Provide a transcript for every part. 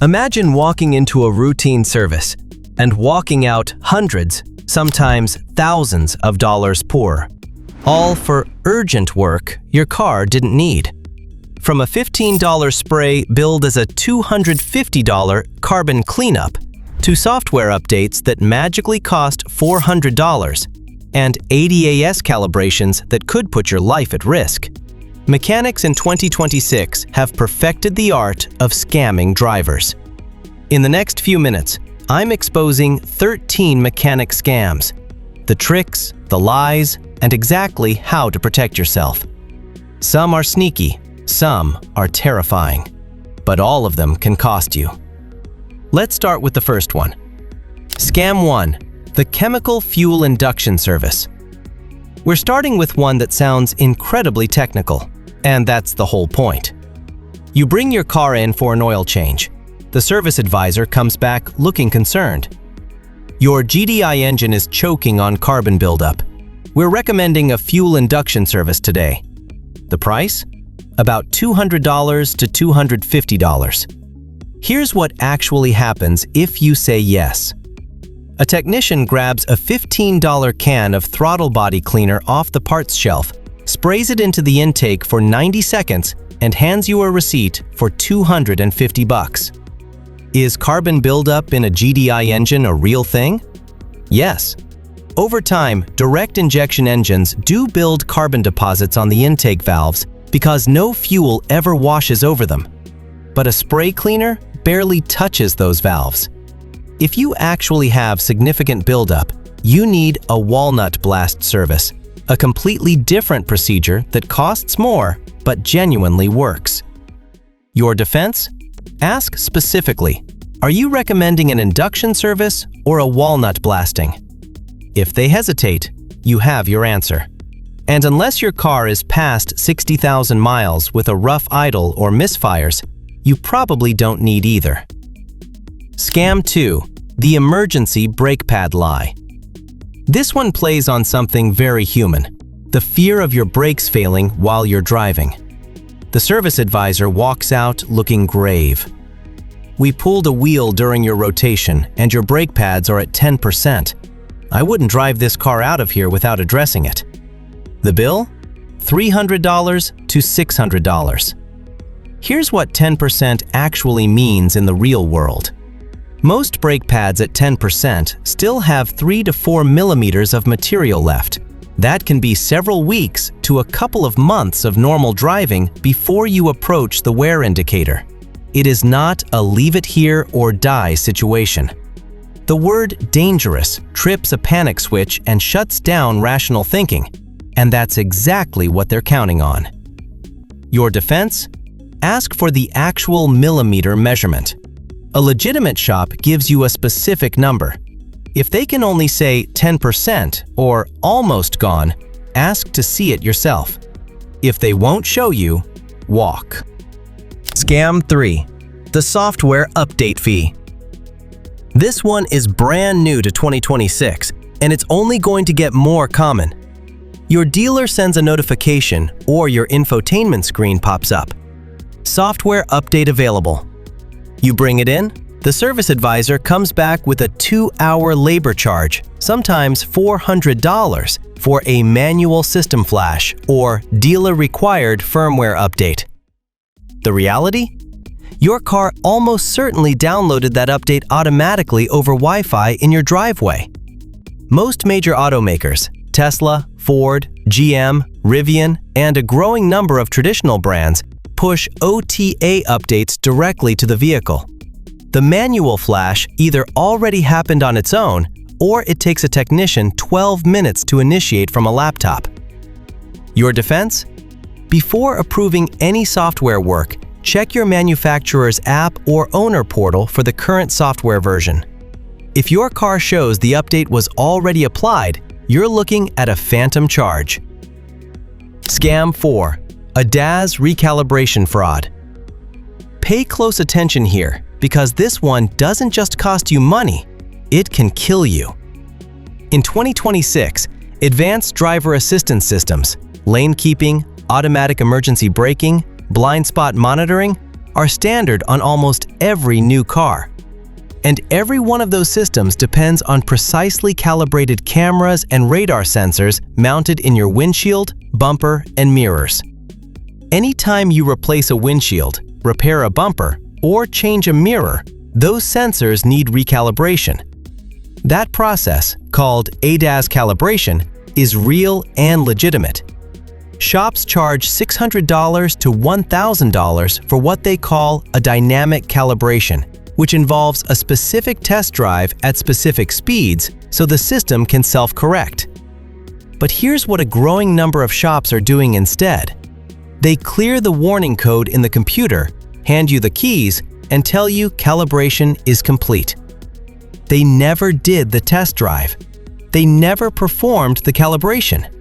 Imagine walking into a routine service and walking out hundreds, sometimes thousands of dollars poorer, all for urgent work your car didn't need. From a $15 spray billed as a $250 carbon cleanup to software updates that magically cost $400 and ADAS calibrations that could put your life at risk, mechanics in 2026 have perfected the art of scamming drivers. In the next few minutes, I'm exposing 13 mechanic scams, the tricks, the lies, and exactly how to protect yourself. Some are sneaky, some are terrifying, but all of them can cost you. Let's start with the first one. Scam 1, the chemical fuel induction service. We're starting with one that sounds incredibly technical, and that's the whole point. You bring your car in for an oil change. The service advisor comes back looking concerned. Your GDI engine is choking on carbon buildup. We're recommending a fuel induction service today. The price? About $200 to $250. Here's what actually happens if you say yes. A technician grabs a $15 can of throttle body cleaner off the parts shelf, sprays it into the intake for 90 seconds, and hands you a receipt for $250. Is carbon buildup in a GDI engine a real thing? Yes. Over time, direct injection engines do build carbon deposits on the intake valves because no fuel ever washes over them. But a spray cleaner barely touches those valves. If you actually have significant buildup, you need a walnut blast service, a completely different procedure that costs more but genuinely works. Your defense? Ask specifically, are you recommending an induction service or a walnut blasting? If they hesitate, you have your answer. And unless your car is past 60,000 miles with a rough idle or misfires, you probably don't need either. Scam 2, the emergency brake pad lie. This one plays on something very human, the fear of your brakes failing while you're driving. The service advisor walks out looking grave. We pulled a wheel during your rotation and your brake pads are at 10%. I wouldn't drive this car out of here without addressing it. The bill? $300 to $600. Here's what 10% actually means in the real world. Most brake pads at 10% still have 3 to 4 millimeters of material left. That can be several weeks to a couple of months of normal driving before you approach the wear indicator. It is not a leave it here or die situation. The word dangerous trips a panic switch and shuts down rational thinking, and that's exactly what they're counting on. Your defense? Ask for the actual millimeter measurement. A legitimate shop gives you a specific number. If they can only say 10% or almost gone, ask to see it yourself. If they won't show you, walk. Scam 3, the software update fee. This one is brand new to 2026, and it's only going to get more common. Your dealer sends a notification or your infotainment screen pops up. Software update available. You bring it in, the service advisor comes back with a 2-hour labor charge, sometimes $400, for a manual system flash or dealer-required firmware update. The reality? Your car almost certainly downloaded that update automatically over Wi-Fi in your driveway. Most major automakers, Tesla, Ford, GM, Rivian, and a growing number of traditional brands, push OTA updates directly to the vehicle. The manual flash either already happened on its own, or it takes a technician 12 minutes to initiate from a laptop. Your defense? Before approving any software work, check your manufacturer's app or owner portal for the current software version. If your car shows the update was already applied, you're looking at a phantom charge. Scam 4, a DAS recalibration fraud. Pay close attention here, because this one doesn't just cost you money, it can kill you. In 2026, advanced driver assistance systems, lane keeping, automatic emergency braking, blind spot monitoring are standard on almost every new car. And every one of those systems depends on precisely calibrated cameras and radar sensors mounted in your windshield, bumper, and mirrors. Anytime you replace a windshield, repair a bumper, or change a mirror, those sensors need recalibration. That process, called ADAS calibration, is real and legitimate. Shops charge $600 to $1,000 for what they call a dynamic calibration, which involves a specific test drive at specific speeds so the system can self-correct. But here's what a growing number of shops are doing instead. They clear the warning code in the computer, hand you the keys, and tell you calibration is complete. They never did the test drive. They never performed the calibration.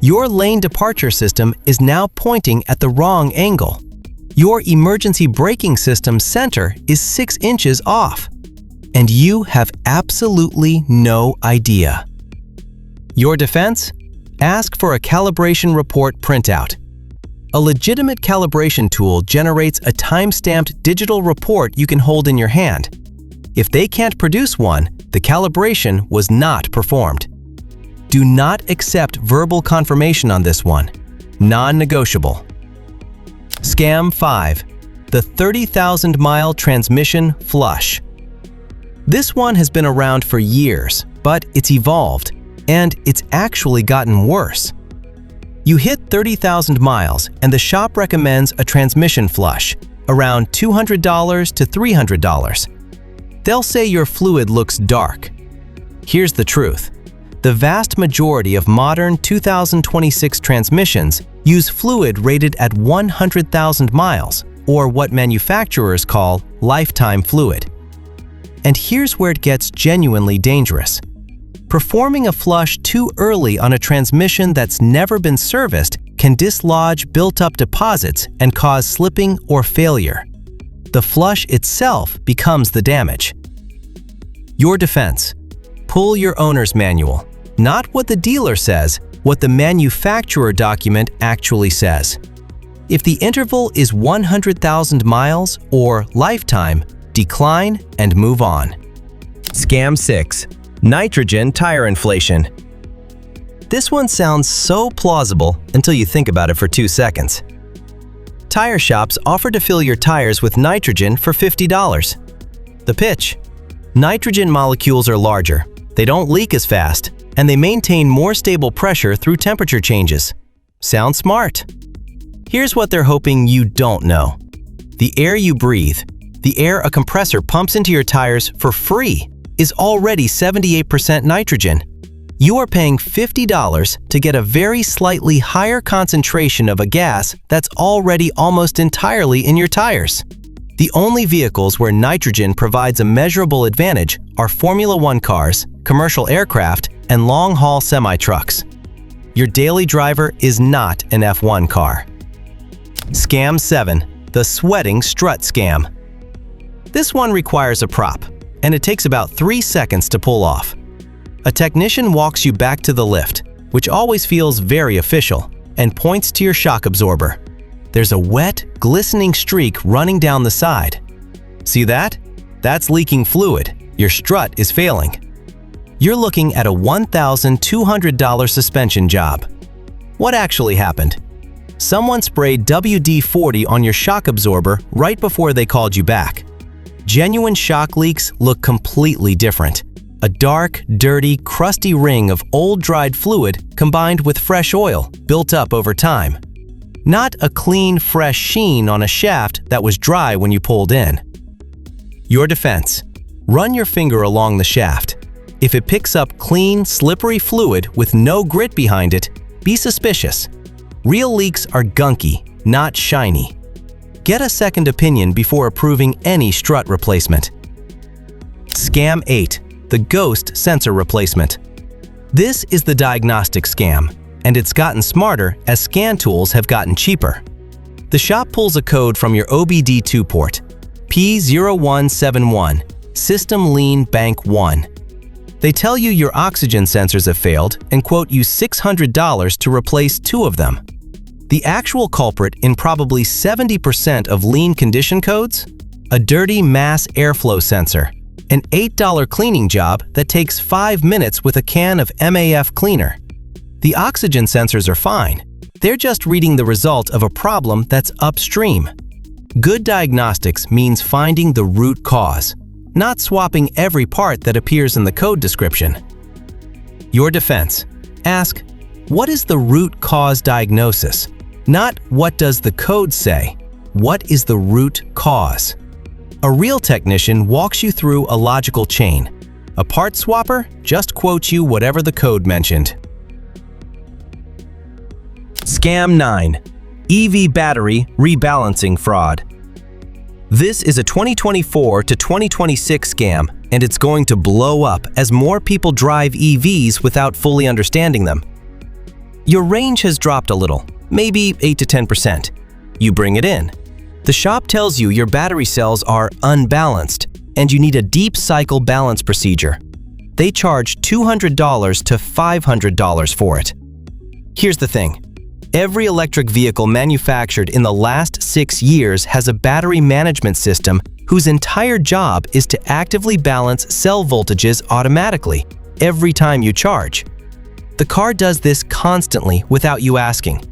Your lane departure system is now pointing at the wrong angle. Your emergency braking system center is 6 inches off, and you have absolutely no idea. Your defense? Ask for a calibration report printout. A legitimate calibration tool generates a time-stamped digital report you can hold in your hand. If they can't produce one, the calibration was not performed. Do not accept verbal confirmation on this one. Non-negotiable. Scam 5. The 30,000-mile transmission flush. This one has been around for years, but it's evolved, and it's actually gotten worse. You hit 30,000 miles, and the shop recommends a transmission flush, around $200 to $300. They'll say your fluid looks dark. Here's the truth. The vast majority of modern 2026 transmissions use fluid rated at 100,000 miles, or what manufacturers call lifetime fluid. And here's where it gets genuinely dangerous. Performing a flush too early on a transmission that's never been serviced can dislodge built-up deposits and cause slipping or failure. The flush itself becomes the damage. Your defense. Pull your owner's manual. Not what the dealer says, what the manufacturer document actually says. If the interval is 100,000 miles or lifetime, decline and move on. Scam 6. Nitrogen tire inflation. This one sounds so plausible until you think about it for 2 seconds. Tire shops offer to fill your tires with nitrogen for $50. The pitch: nitrogen molecules are larger, they don't leak as fast, and they maintain more stable pressure through temperature changes. Sounds smart. Here's what they're hoping you don't know. The air you breathe, the air a compressor pumps into your tires for free, is already 78% nitrogen. You are paying $50 to get a very slightly higher concentration of a gas that's already almost entirely in your tires. The only vehicles where nitrogen provides a measurable advantage are Formula One cars, commercial aircraft, and long-haul semi-trucks. Your daily driver is not an F1 car. Scam 7. The sweating strut scam. This one requires a prop, and it takes about 3 seconds to pull off. A technician walks you back to the lift, which always feels very official, and points to your shock absorber. There's a wet, glistening streak running down the side. See that? That's leaking fluid. Your strut is failing. You're looking at a $1,200 suspension job. What actually happened? Someone sprayed WD-40 on your shock absorber right before they called you back. Genuine shock leaks look completely different. A dark, dirty, crusty ring of old dried fluid combined with fresh oil built up over time. Not a clean, fresh sheen on a shaft that was dry when you pulled in. Your defense. Run your finger along the shaft. If it picks up clean, slippery fluid with no grit behind it, be suspicious. Real leaks are gunky, not shiny. Get a second opinion before approving any strut replacement. Scam 8. The ghost sensor replacement. This is the diagnostic scam, and it's gotten smarter as scan tools have gotten cheaper. The shop pulls a code from your OBD2 port, P0171, System Lean Bank 1. They tell you your oxygen sensors have failed and quote you $600 to replace 2 of them. The actual culprit in probably 70% of lean condition codes? A dirty mass airflow sensor, an $8 cleaning job that takes 5 minutes with a can of MAF cleaner. The oxygen sensors are fine. They're just reading the result of a problem that's upstream. Good diagnostics means finding the root cause, not swapping every part that appears in the code description. Your defense. Ask, what is the root cause diagnosis? Not what does the code say? What is the root cause? A real technician walks you through a logical chain. A part swapper just quotes you whatever the code mentioned. Scam 9. EV battery rebalancing fraud. This is a 2024 to 2026 scam, and it's going to blow up as more people drive EVs without fully understanding them. Your range has dropped a little, maybe 8 to 10%. You bring it in. The shop tells you your battery cells are unbalanced and you need a deep cycle balance procedure. They charge $200 to $500 for it. Here's the thing. Every electric vehicle manufactured in the last 6 years has a battery management system whose entire job is to actively balance cell voltages automatically every time you charge. The car does this constantly without you asking.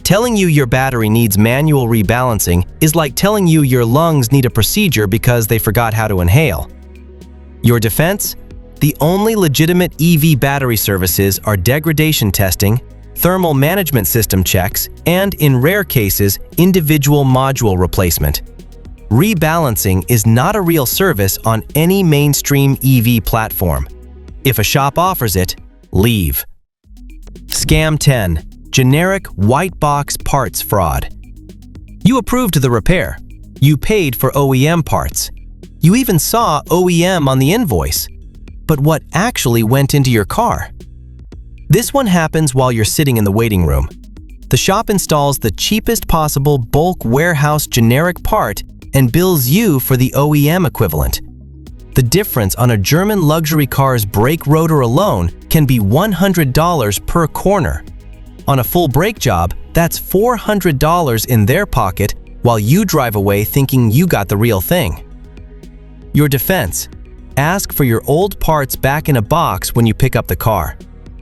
Telling you your battery needs manual rebalancing is like telling you your lungs need a procedure because they forgot how to inhale. Your defense? The only legitimate EV battery services are degradation testing, thermal management system checks, and in rare cases, individual module replacement. Rebalancing is not a real service on any mainstream EV platform. If a shop offers it, leave. Scam 10. Generic white box parts fraud. You approved the repair. You paid for OEM parts. You even saw OEM on the invoice. But what actually went into your car? This one happens while you're sitting in the waiting room. The shop installs the cheapest possible bulk warehouse generic part and bills you for the OEM equivalent. The difference on a German luxury car's brake rotor alone can be $100 per corner. On a full brake job, that's $400 in their pocket while you drive away thinking you got the real thing. Your defense. Ask for your old parts back in a box when you pick up the car.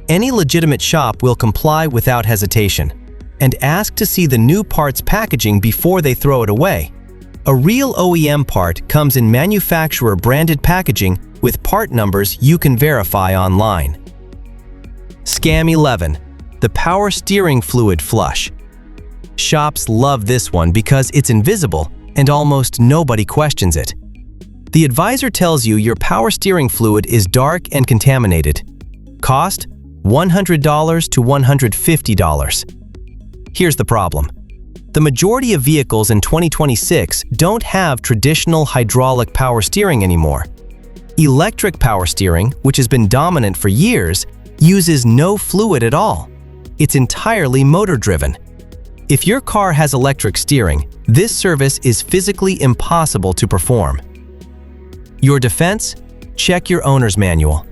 Any legitimate shop will comply without hesitation. And ask to see the new parts packaging before they throw it away. A real OEM part comes in manufacturer-branded packaging with part numbers you can verify online. Scam 11. The power steering fluid flush. Shops love this one because it's invisible and almost nobody questions it. The advisor tells you your power steering fluid is dark and contaminated. Cost? $100 to $150. Here's the problem. The majority of vehicles in 2026 don't have traditional hydraulic power steering anymore. Electric power steering, which has been dominant for years, uses no fluid at all. It's entirely motor-driven. If your car has electric steering, this service is physically impossible to perform. Your defense? Check your owner's manual.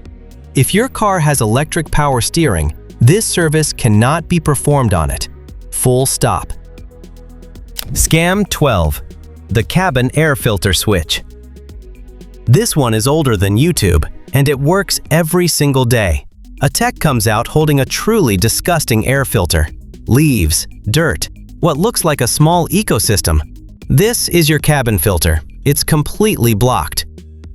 If your car has electric power steering, this service cannot be performed on it. Full stop. Scam 12. The cabin air filter switch. This one is older than YouTube, and it works every single day. A tech comes out holding a truly disgusting air filter. Leaves, dirt, what looks like a small ecosystem. This is your cabin filter. It's completely blocked.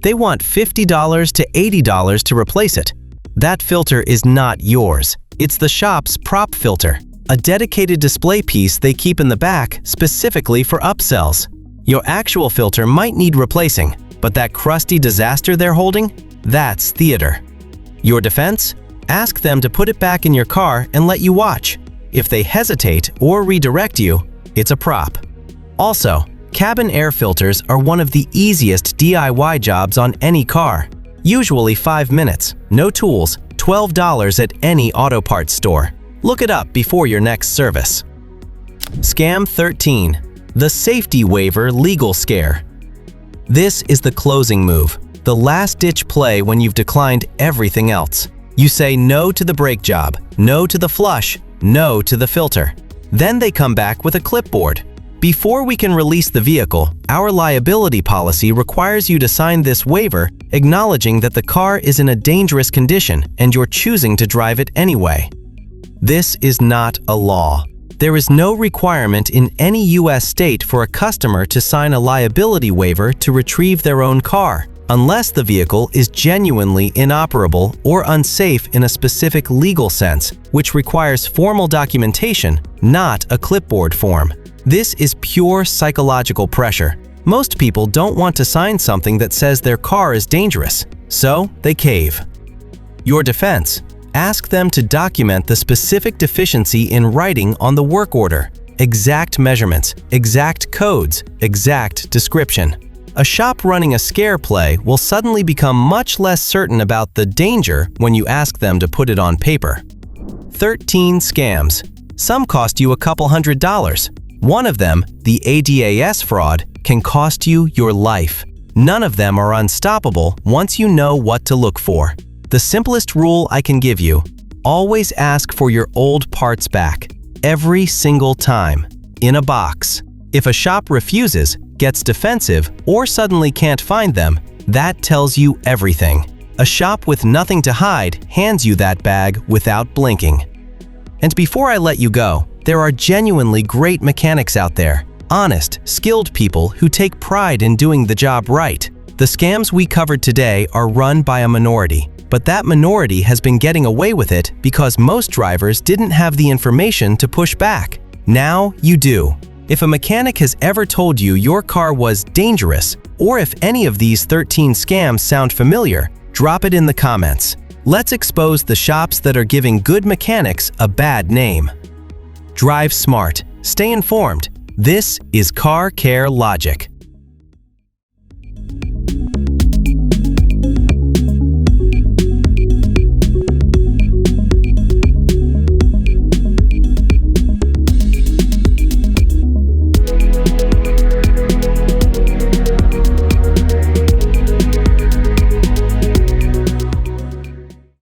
They want $50 to $80 to replace it. That filter is not yours. It's the shop's prop filter, a dedicated display piece they keep in the back specifically for upsells. Your actual filter might need replacing, but that crusty disaster they're holding, that's theater. Your defense? Ask them to put it back in your car and let you watch. If they hesitate or redirect you, it's a prop. Also, cabin air filters are one of the easiest DIY jobs on any car. Usually 5 minutes, no tools, $12 at any auto parts store. Look it up before your next service. Scam 13. The safety waiver legal scare. This is the closing move, the last-ditch play when you've declined everything else. You say no to the brake job, no to the flush, no to the filter. Then they come back with a clipboard. Before we can release the vehicle, our liability policy requires you to sign this waiver acknowledging that the car is in a dangerous condition and you're choosing to drive it anyway. This is not a law. There is no requirement in any U.S. state for a customer to sign a liability waiver to retrieve their own car, unless the vehicle is genuinely inoperable or unsafe in a specific legal sense, which requires formal documentation, not a clipboard form. This is pure psychological pressure. Most people don't want to sign something that says their car is dangerous, so they cave. Your defense: ask them to document the specific deficiency in writing on the work order, exact measurements, exact codes, exact description. A shop running a scare play will suddenly become much less certain about the danger when you ask them to put it on paper. 13 scams. Some cost you a couple $100. One of them, the ADAS fraud, can cost you your life. None of them are unstoppable once you know what to look for. The simplest rule I can give you: always ask for your old parts back, every single time, in a box. If a shop refuses, gets defensive, or suddenly can't find them, that tells you everything. A shop with nothing to hide hands you that bag without blinking. And before I let you go, there are genuinely great mechanics out there, honest, skilled people who take pride in doing the job right. The scams we covered today are run by a minority, but that minority has been getting away with it because most drivers didn't have the information to push back. Now you do. If a mechanic has ever told you your car was dangerous, or if any of these 13 scams sound familiar, drop it in the comments. Let's expose the shops that are giving good mechanics a bad name. Drive smart. Stay informed. This is Car Care Logic.